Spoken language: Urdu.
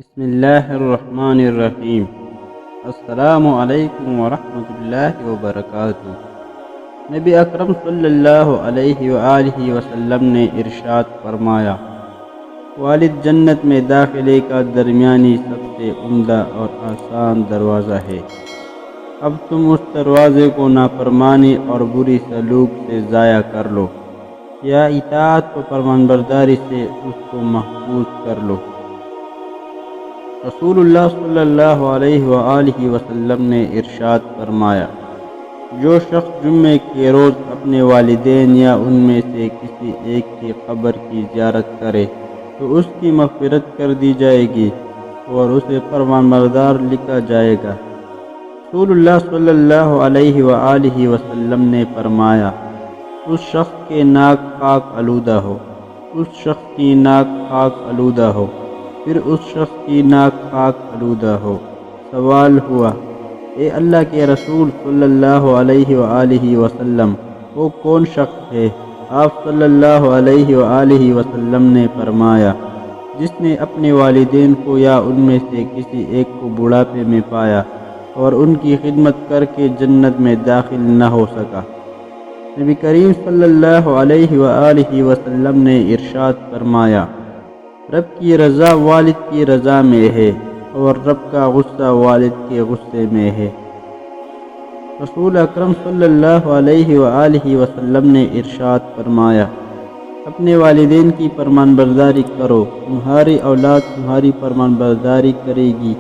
بسم اللہ الرحمن الرحیم۔ السلام علیکم ورحمۃ اللہ وبرکاتہ۔ نبی اکرم صلی اللہ علیہ وآلہ وسلم نے ارشاد فرمایا، والد جنت میں داخلے کا درمیانی سب سے عمدہ اور آسان دروازہ ہے۔ اب تم اس دروازے کو نافرمانی اور بری سلوک سے ضائع کر لو یا اطاعت و فرمانبرداری سے اس کو محفوظ کر لو۔ رسول اللہ صلی اللہ علیہ وآلہ وسلم نے ارشاد فرمایا، جو شخص جمعے کے روز اپنے والدین یا ان میں سے کسی ایک کی قبر کی زیارت کرے تو اس کی مغفرت کر دی جائے گی اور اسے فرمانبردار لکھا جائے گا۔ رسول اللہ صلی اللہ علیہ وآلہ وسلم نے فرمایا، اس شخص کے ناک خاک آلودہ ہو، اس شخص کی ناک خاک آلودہ ہو، پھر اس شخص کی ناک خاک آلودہ ہو۔ سوال ہوا، اے اللہ کے رسول صلی اللہ علیہ وآلہ وسلم، وہ کون شخص ہے؟ آپ صلی اللہ علیہ وآلہ وسلم نے فرمایا، جس نے اپنے والدین کو یا ان میں سے کسی ایک کو بڑھاپے میں پایا اور ان کی خدمت کر کے جنت میں داخل نہ ہو سکا۔ نبی کریم صلی اللہ علیہ وآلہ وسلم نے ارشاد فرمایا، رب کی رضا والد کی رضا میں ہے اور رب کا غصہ والد کے غصے میں ہے۔ رسول اکرم صلی اللہ علیہ وآلہ وسلم نے ارشاد فرمایا، اپنے والدین کی فرمان برداری کرو، تمہاری اولاد تمہاری فرمان برداری کرے گی